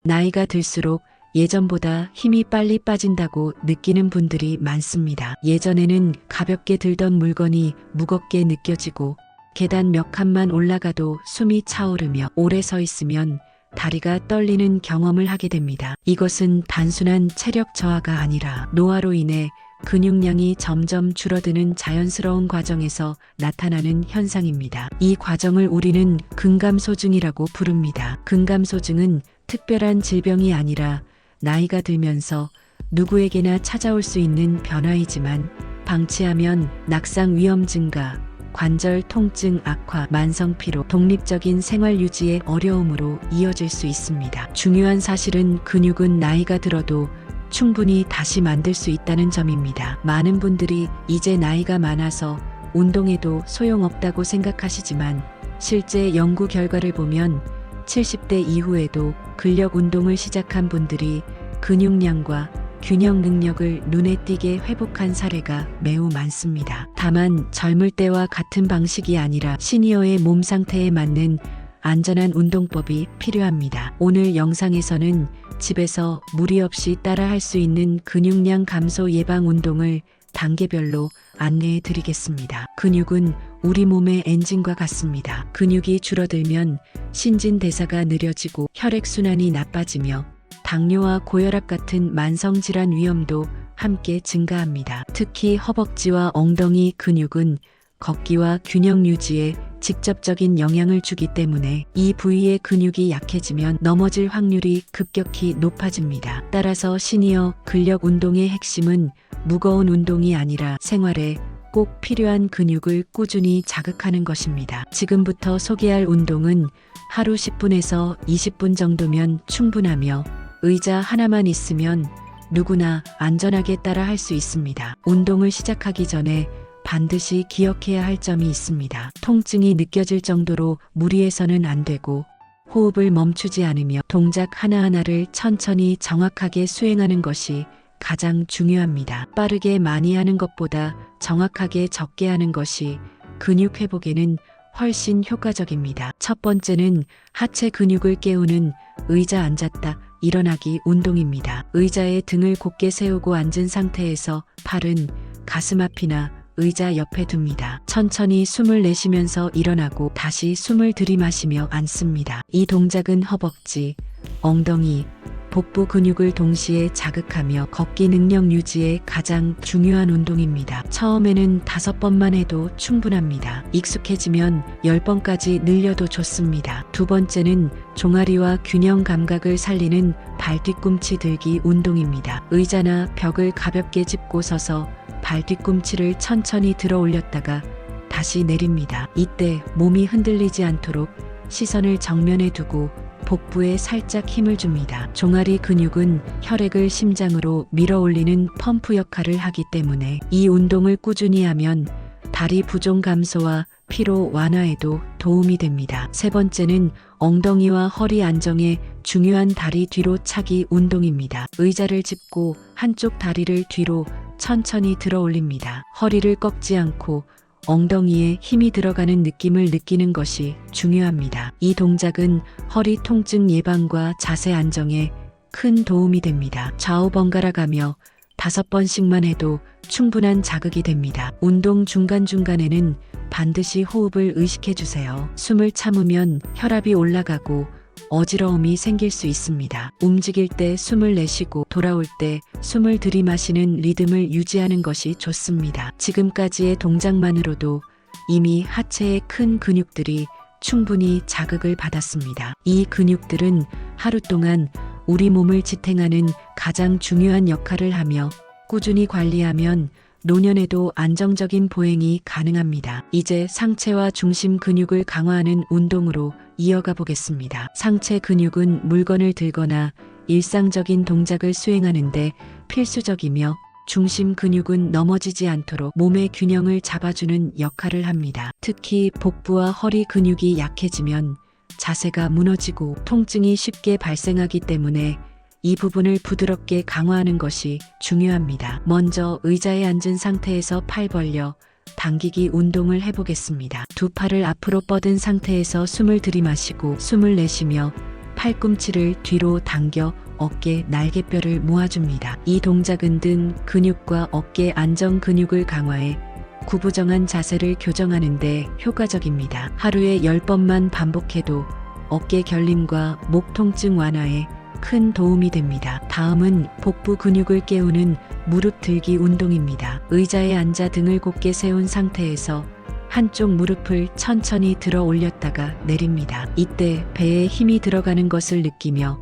나이가 들수록 예전보다 힘이 빨리 빠진다고 느끼는 분들이 많습니다. 예전에는 가볍게 들던 물건이 무겁게 느껴지고 계단 몇 칸만 올라가도 숨이 차오르며 오래 서 있으면 다리가 떨리는 경험을 하게 됩니다. 이것은 단순한 체력 저하가 아니라 노화로 인해 근육량이 점점 줄어드는 자연스러운 과정에서 나타나는 현상입니다. 이 과정을 우리는 근감소증이라고 부릅니다. 근감소증은 특별한 질병이 아니라 나이가 들면서 누구에게나 찾아올 수 있는 변화이지만 방치하면 낙상 위험 증가, 관절 통증 악화, 만성 피로, 독립적인 생활 유지의 어려움으로 이어질 수 있습니다. 중요한 사실은 근육은 나이가 들어도 충분히 다시 만들 수 있다는 점입니다. 많은 분들이 이제 나이가 많아서 운동해도 소용없다고 생각하시지만 실제 연구 결과를 보면 70대 이후에도 근력 운동을 시작한 분들이 근육량과 균형 능력을 눈에 띄게 회복한 사례가 매우 많습니다. 다만 젊을 때와 같은 방식이 아니라 시니어의 몸 상태에 맞는 안전한 운동법이 필요합니다. 오늘 영상에서는 집에서 무리 없이 따라할 수 있는 근육량 감소 예방 운동을 단계별로 안내해 드리겠습니다. 근육은 우리 몸의 엔진과 같습니다. 근육이 줄어들면 신진대사가 느려지고 혈액순환이 나빠지며 당뇨와 고혈압 같은 만성질환 위험도 함께 증가합니다. 특히 허벅지와 엉덩이 근육은 걷기와 균형 유지에 직접적인 영향을 주기 때문에 이 부위의 근육이 약해지면 넘어질 확률이 급격히 높아집니다. 따라서 시니어 근력 운동의 핵심은 무거운 운동이 아니라 생활에 꼭 필요한 근육을 꾸준히 자극하는 것입니다. 지금부터 소개할 운동은 하루 10분에서 20분 정도면 충분하며 의자 하나만 있으면 누구나 안전하게 따라 할 수 있습니다. 운동을 시작하기 전에 반드시 기억해야 할 점이 있습니다. 통증이 느껴질 정도로 무리해서는 안 되고 호흡을 멈추지 않으며 동작 하나하나를 천천히 정확하게 수행하는 것이 가장 중요합니다. 빠르게 많이 하는 것보다 정확하게 적게 하는 것이 근육 회복에는 훨씬 효과적입니다. 첫 번째는 하체 근육을 깨우는 의자 앉았다 일어나기 운동입니다. 의자에 등을 곧게 세우고 앉은 상태에서 팔은 가슴 앞이나 의자 옆에 둡니다. 천천히 숨을 내쉬면서 일어나고 다시 숨을 들이마시며 앉습니다. 이 동작은 허벅지, 엉덩이, 복부 근육을 동시에 자극하며 걷기 능력 유지에 가장 중요한 운동입니다. 처음에는 5번만 해도 충분합니다. 익숙해지면 10번까지 늘려도 좋습니다. 두 번째는 종아리와 균형 감각을 살리는 발 뒤꿈치 들기 운동입니다. 의자나 벽을 가볍게 짚고 서서 발 뒤꿈치를 천천히 들어 올렸다가 다시 내립니다. 이때 몸이 흔들리지 않도록 시선을 정면에 두고 복부에 살짝 힘을 줍니다. 종아리 근육은 혈액을 심장으로 밀어 올리는 펌프 역할을 하기 때문에 이 운동을 꾸준히 하면 다리 부종 감소와 피로 완화에도 도움이 됩니다. 세 번째는 엉덩이와 허리 안정에 중요한 다리 뒤로 차기 운동입니다. 의자를 짚고 한쪽 다리를 뒤로 천천히 들어 올립니다. 허리를 꺾지 않고 엉덩이에 힘이 들어가는 느낌을 느끼는 것이 중요합니다. 이 동작은 허리 통증 예방과 자세 안정에 큰 도움이 됩니다. 좌우 번갈아 가며 5번씩만 해도 충분한 자극이 됩니다. 운동 중간중간에는 반드시 호흡을 의식해 주세요. 숨을 참으면 혈압이 올라가고 어지러움이 생길 수 있습니다. 움직일 때 숨을 내쉬고 돌아올 때 숨을 들이마시는 리듬을 유지하는 것이 좋습니다. 지금까지의 동작만으로도 이미 하체의 큰 근육들이 충분히 자극을 받았습니다. 이 근육들은 하루 동안 우리 몸을 지탱하는 가장 중요한 역할을 하며 꾸준히 관리하면 노년에도 안정적인 보행이 가능합니다. 이제 상체와 중심 근육을 강화하는 운동으로 이어가 보겠습니다. 상체 근육은 물건을 들거나 일상적인 동작을 수행하는데 필수적이며 중심 근육은 넘어지지 않도록 몸의 균형을 잡아주는 역할을 합니다. 특히 복부와 허리 근육이 약해지면 자세가 무너지고 통증이 쉽게 발생하기 때문에 이 부분을 부드럽게 강화하는 것이 중요합니다. 먼저 의자에 앉은 상태에서 팔 벌려 당기기 운동을 해보겠습니다. 두 팔을 앞으로 뻗은 상태에서 숨을 들이마시고 숨을 내쉬며 팔꿈치를 뒤로 당겨 어깨 날개뼈를 모아줍니다. 이 동작은 등 근육과 어깨 안정 근육을 강화해 구부정한 자세를 교정하는 데 효과적입니다. 하루에 10번만 반복해도 어깨 결림과 목 통증 완화에 큰 도움이 됩니다. 다음은 복부 근육을 깨우는 무릎 들기 운동입니다. 의자에 앉아 등을 곧게 세운 상태에서 한쪽 무릎을 천천히 들어 올렸다가 내립니다. 이때 배에 힘이 들어가는 것을 느끼며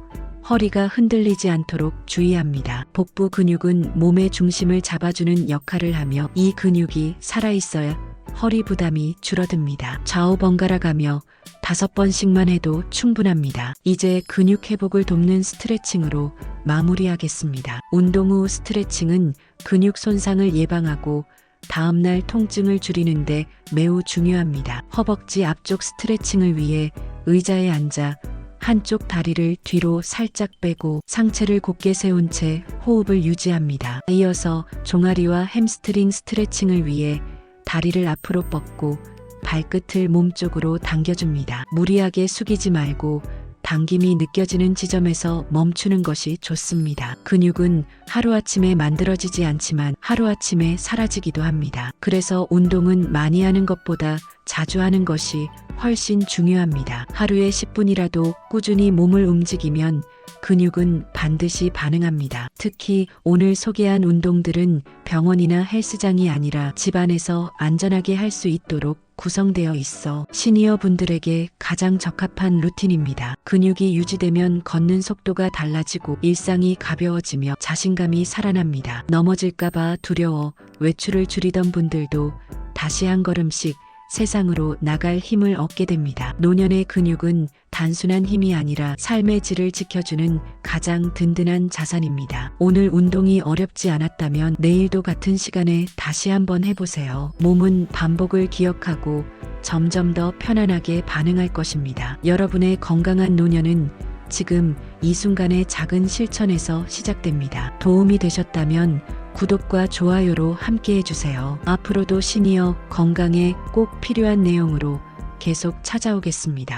허리가 흔들리지 않도록 주의합니다. 복부 근육은 몸의 중심을 잡아주는 역할을 하며 이 근육이 살아있어야 허리 부담이 줄어듭니다. 좌우 번갈아 가며 5번씩만 해도 충분합니다. 이제 근육 회복을 돕는 스트레칭으로 마무리하겠습니다. 운동 후 스트레칭은 근육 손상을 예방하고 다음날 통증을 줄이는데 매우 중요합니다. 허벅지 앞쪽 스트레칭을 위해 의자에 앉아 한쪽 다리를 뒤로 살짝 빼고 상체를 곧게 세운 채 호흡을 유지합니다. 이어서 종아리와 햄스트링 스트레칭을 위해 다리를 앞으로 뻗고 발끝을 몸쪽으로 당겨줍니다. 무리하게 숙이지 말고 당김이 느껴지는 지점에서 멈추는 것이 좋습니다. 근육은 하루아침에 만들어지지 않지만 하루아침에 사라지기도 합니다. 그래서 운동은 많이 하는 것보다 자주 하는 것이 훨씬 중요합니다. 하루에 10분이라도 꾸준히 몸을 움직이면 근육은 반드시 반응합니다. 특히 오늘 소개한 운동들은 병원이나 헬스장이 아니라 집안에서 안전하게 할 수 있도록 구성되어 있어 시니어 분들에게 가장 적합한 루틴입니다. 근육이 유지되면 걷는 속도가 달라지고 일상이 가벼워지며 자신감이 살아납니다. 넘어질까봐 두려워 외출을 줄이던 분들도 다시 한 걸음씩 세상으로 나갈 힘을 얻게 됩니다. 노년의 근육은 단순한 힘이 아니라 삶의 질을 지켜주는 가장 든든한 자산입니다. 오늘 운동이 어렵지 않았다면 내일도 같은 시간에 다시 한번 해보세요. 몸은 반복을 기억하고 점점 더 편안하게 반응할 것입니다. 여러분의 건강한 노년은 지금 이 순간의 작은 실천에서 시작됩니다. 도움이 되셨다면 구독과 좋아요로 함께 해주세요. 앞으로도 시니어 건강에 꼭 필요한 내용으로 계속 찾아오겠습니다.